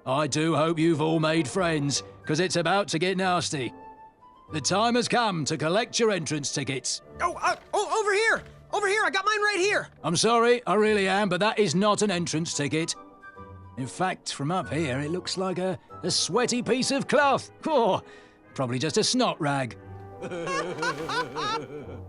I do hope you've all made friends, because it's about to get nasty. The time has come to collect your entrance tickets. Oh, over here! Over here, I got mine right here! I'm sorry, I really am, but that is not an entrance ticket. In fact, from up here, it looks like a sweaty piece of cloth. Oh, probably just a snot rag.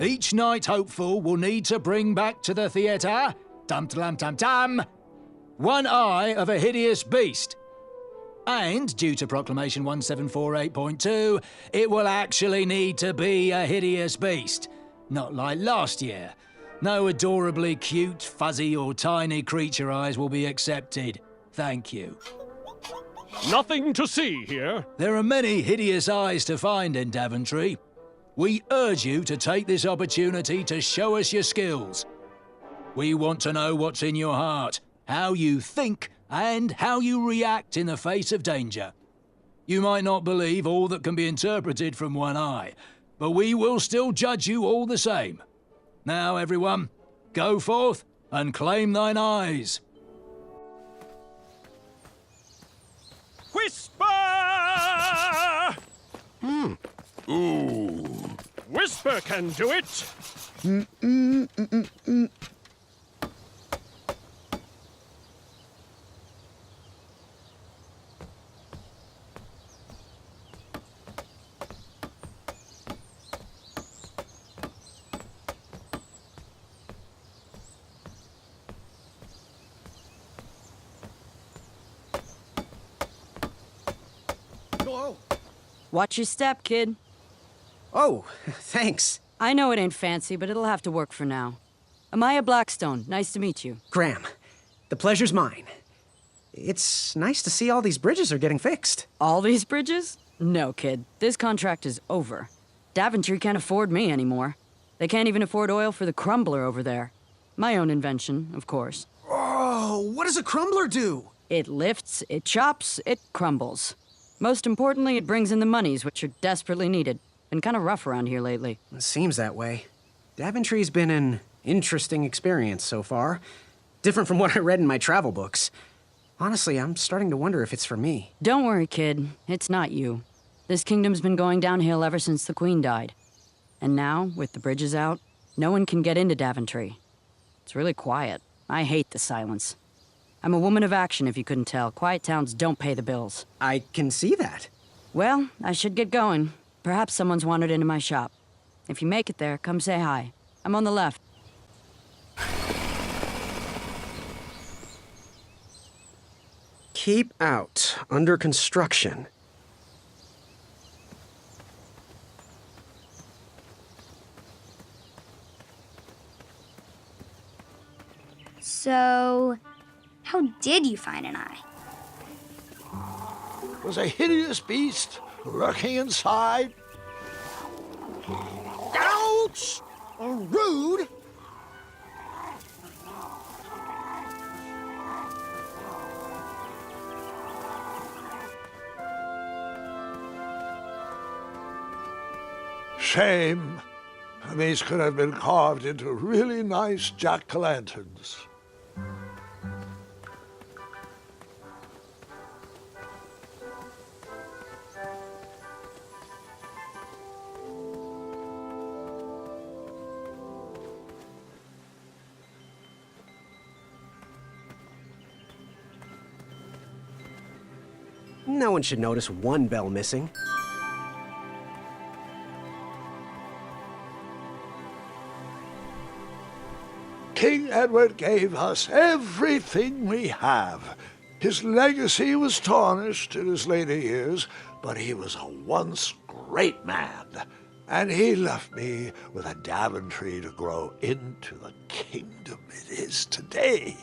Each night hopeful will need to bring back to the theatre, dum-dum-dum-dum, one eye of a hideous beast. And, due to Proclamation 1748.2, it will actually need to be a hideous beast. Not like last year. No adorably cute, fuzzy or tiny creature eyes will be accepted. Thank you. Nothing to see here. There are many hideous eyes to find in Daventry. We urge you to take this opportunity to show us your skills. We want to know what's in your heart, how you think, and how you react in the face of danger. You might not believe all that can be interpreted from one eye, but we will still judge you all the same. Now, everyone, go forth and claim thine eyes. Whisper! Ooh. Whisper can do it. Watch your step, kid. Oh, thanks. I know it ain't fancy, but it'll have to work for now. Amaya Blackstone, nice to meet you. Graham, the pleasure's mine. It's nice to see all these bridges are getting fixed. All these bridges? No, kid. This contract is over. Daventry can't afford me anymore. They can't even afford oil for the crumbler over there. My own invention, of course. Oh, what does a crumbler do? It lifts, it chops, it crumbles. Most importantly, it brings in the monies, which are desperately needed. Been kind of rough around here lately. It seems that way. Daventry's been an interesting experience so far. Different from what I read in my travel books. Honestly, I'm starting to wonder if it's for me. Don't worry, kid. It's not you. This kingdom's been going downhill ever since the Queen died. And now, with the bridges out, no one can get into Daventry. It's really quiet. I hate the silence. I'm a woman of action, if you couldn't tell. Quiet towns don't pay the bills. I can see that. Well, I should get going. Perhaps someone's wandered into my shop. If you make it there, come say hi. I'm on the left. Keep out. Under construction. So, how did you find an eye? It was a hideous beast lurking inside. Ouch! Rude! Shame. These could have been carved into really nice jack-o'-lanterns. No one should notice one bell missing. King Edward gave us everything we have. His legacy was tarnished in his later years, but he was a once great man. And he left me with a Daventry to grow into the kingdom it is today.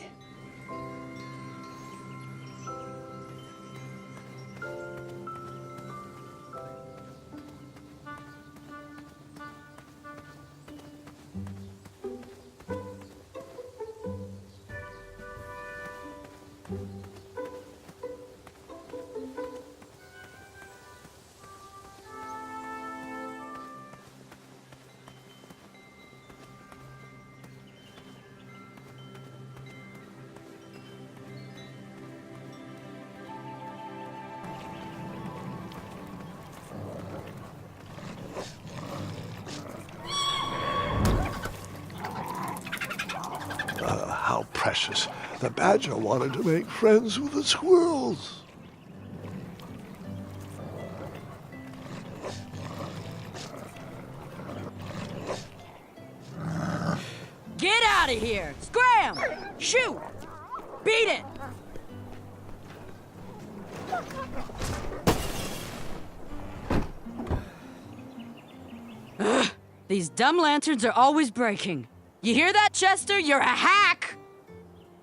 precious. The badger wanted to make friends with the squirrels. Get out of here! Scram! Shoot! Beat it! Ugh, these dumb lanterns are always breaking. You hear that, Chester? You're a hack!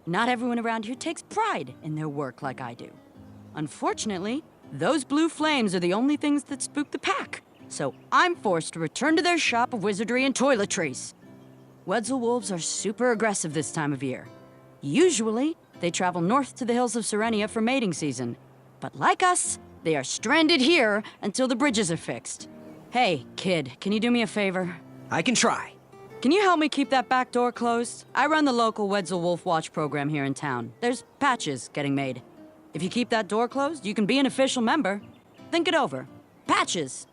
Not everyone around here takes pride in their work like I do. Unfortunately, those blue flames are the only things that spook the pack. So I'm forced to return to their shop of wizardry and toiletries. Wetzel wolves are super aggressive this time of year. Usually, they travel north to the hills of Serenia for mating season. But like us, they are stranded here until the bridges are fixed. Hey, kid, can you do me a favor? I can try. Can you help me keep that back door closed? I run the local Wetzel Wolf Watch program here in town. There's patches getting made. If you keep that door closed, you can be an official member. Think it over. Patches!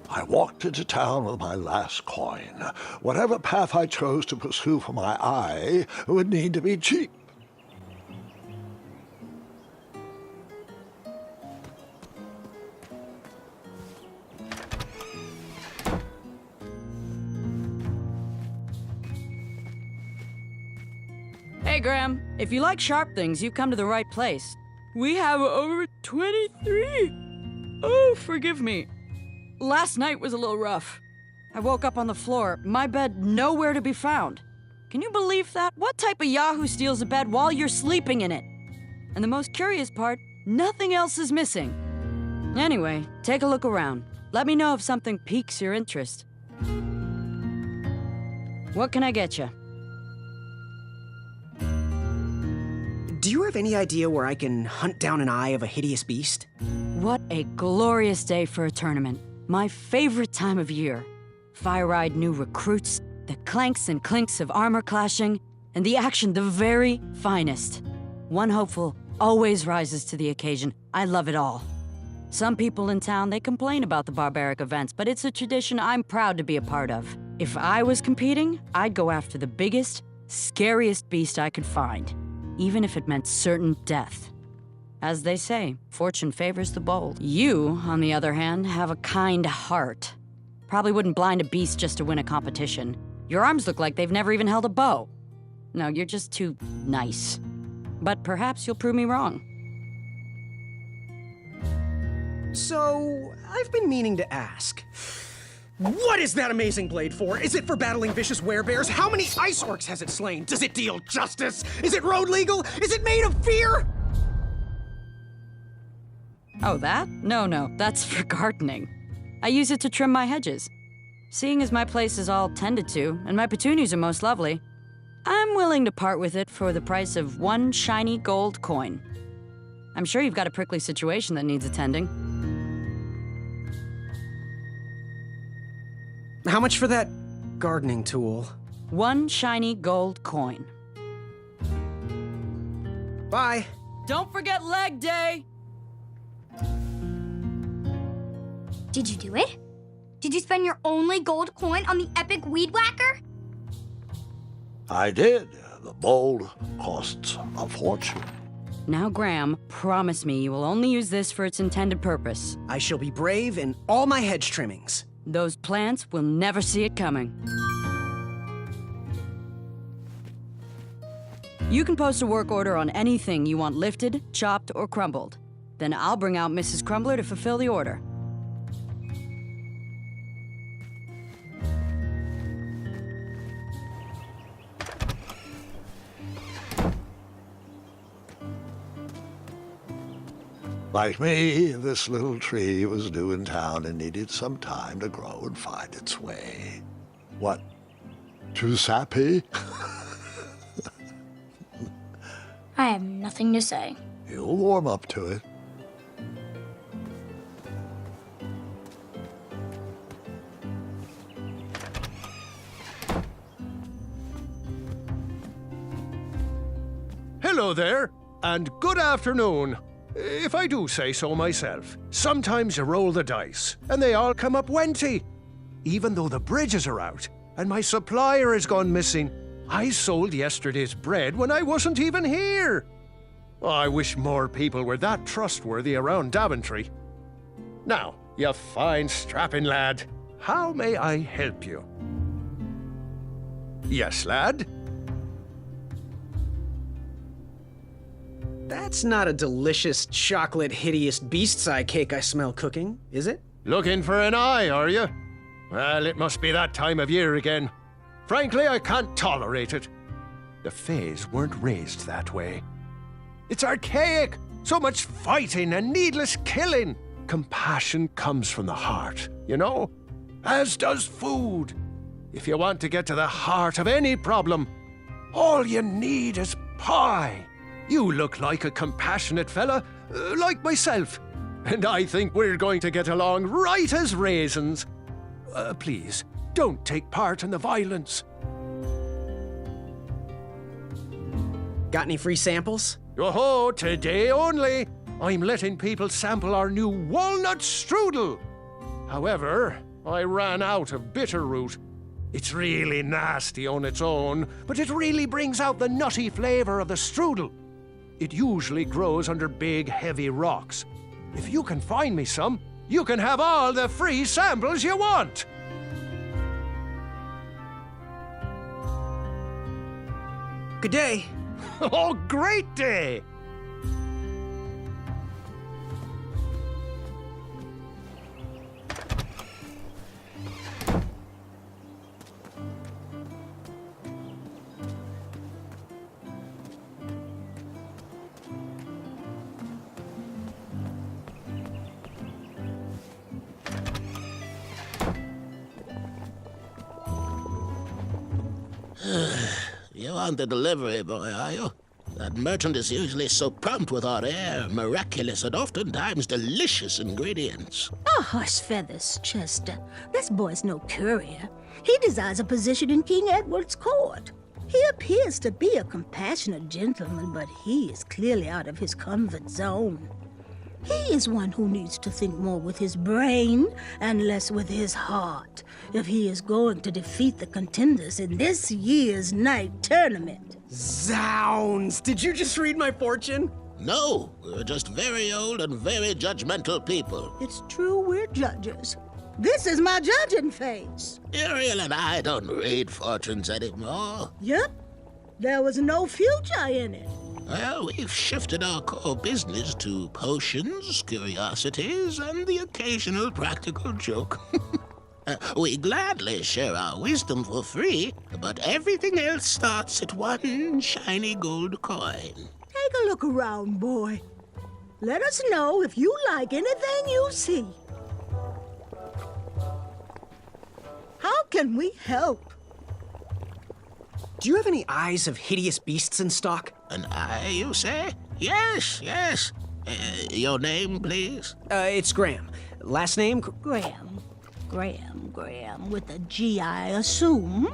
I walked into town with my last coin. Whatever path I chose to pursue for my eye would need to be cheap. Hey, Graham, if you like sharp things, you've come to the right place. We have over 23. Oh, forgive me. Last night was a little rough. I woke up on the floor, my bed nowhere to be found. Can you believe that? What type of yahoo steals a bed while you're sleeping in it? And the most curious part, nothing else is missing. Anyway, take a look around. Let me know if something piques your interest. What can I get you? Do you have any idea where I can hunt down an eye of a hideous beast? What a glorious day for a tournament. My favorite time of year. Fire-eyed new recruits, the clanks and clinks of armor clashing, and the action the very finest. One hopeful always rises to the occasion. I love it all. Some people in town, they complain about the barbaric events, but it's a tradition I'm proud to be a part of. If I was competing, I'd go after the biggest, scariest beast I could find, even if it meant certain death. As they say, fortune favors the bold. You, on the other hand, have a kind heart. Probably wouldn't blind a beast just to win a competition. Your arms look like they've never even held a bow. No, you're just too nice. But perhaps you'll prove me wrong. So, I've been meaning to ask. What is that amazing blade for? Is it for battling vicious werebears? How many ice orcs has it slain? Does it deal justice? Is it road legal? Is it made of fear? Oh, that? No, that's for gardening. I use it to trim my hedges. Seeing as my place is all tended to, and my petunias are most lovely, I'm willing to part with it for the price of one shiny gold coin. I'm sure you've got a prickly situation that needs attending. How much for that gardening tool? One shiny gold coin. Bye. Don't forget leg day! Did you do it? Did you spend your only gold coin on the epic weed whacker? I did. The bowl costs a fortune. Now, Graham, promise me you will only use this for its intended purpose. I shall be brave in all my hedge trimmings. Those plants will never see it coming. You can post a work order on anything you want lifted, chopped, or crumbled. Then I'll bring out Mrs. Crumbler to fulfill the order. Like me, this little tree was new in town and needed some time to grow and find its way. What? Too sappy? I have nothing to say. You'll warm up to it. Hello there, and good afternoon. If I do say so myself, sometimes you roll the dice, and they all come up wenty. Even though the bridges are out, and my supplier has gone missing. I sold yesterday's bread when I wasn't even here. I wish more people were that trustworthy around Daventry. Now, you fine strapping lad, how may I help you? Yes, lad? That's not a delicious chocolate hideous beast's eye cake I smell cooking, is it? Looking for an eye, are you? Well, it must be that time of year again. Frankly, I can't tolerate it. The Fays weren't raised that way. It's archaic! So much fighting and needless killing! Compassion comes from the heart, you know? As does food. If you want to get to the heart of any problem, all you need is pie. You look like a compassionate fella, like myself. And I think we're going to get along right as raisins. Please, don't take part in the violence. Got any free samples? Oh, today only. I'm letting people sample our new walnut strudel. However, I ran out of bitterroot. It's really nasty on its own, but it really brings out the nutty flavor of the strudel. It usually grows under big, heavy rocks. If you can find me some, you can have all the free samples you want. Good day. Oh, great day! You aren't the delivery boy, are you? That merchant is usually so prompt with our rare, miraculous, and oftentimes delicious ingredients. Oh, hush feathers, Chester. This boy's no courier. He desires a position in King Edward's court. He appears to be a compassionate gentleman, but he is clearly out of his comfort zone. He is one who needs to think more with his brain and less with his heart if he is going to defeat the contenders in this year's night tournament. Zounds! Did you just read my fortune? No, we're just very old and very judgmental people. It's true we're judges. This is my judging face. Ariel and I don't read fortunes anymore. Yep, there was no future in it. Well, we've shifted our core business to potions, curiosities, and the occasional practical joke. We gladly share our wisdom for free, but everything else starts at one shiny gold coin. Take a look around, boy. Let us know if you like anything you see. How can we help? Do you have any eyes of hideous beasts in stock? An eye, you say? Yes, yes. Your name, please? It's Graham. Last name? Graham, with a G, I assume.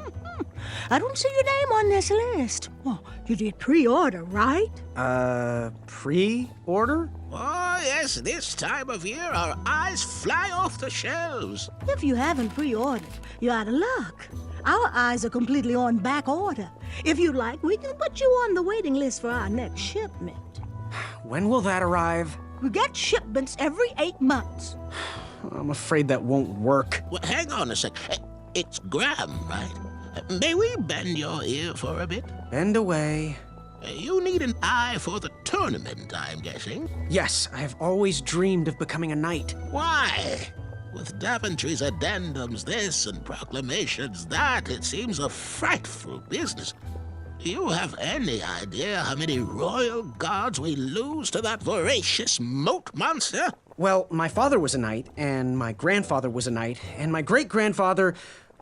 I don't see your name on this list. Well, you did pre-order, right? Pre-order? Oh, yes, this time of year our eyes fly off the shelves. If you haven't pre-ordered, you're out of luck. Our eyes are completely on back order. If you like, we can put you on the waiting list for our next shipment. When will that arrive? We get shipments every 8 months. I'm afraid that won't work. Well, hang on a sec. It's Graham, right? May we bend your ear for a bit? Bend away. You need an eye for the tournament, I'm guessing. Yes, I have always dreamed of becoming a knight. Why? With Daventry's addendums this and proclamations that, it seems a frightful business. Do you have any idea how many royal guards we lose to that voracious moat monster? Well, my father was a knight, and my grandfather was a knight, and my great-grandfather,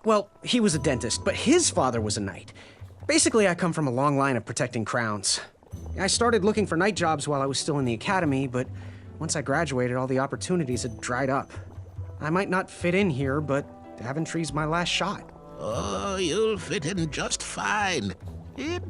well, he was a dentist, but his father was a knight. Basically, I come from a long line of protecting crowns. I started looking for knight jobs while I was still in the academy, but once I graduated, all the opportunities had dried up. I might not fit in here, but Daventry's my last shot. Oh, you'll fit in just fine. It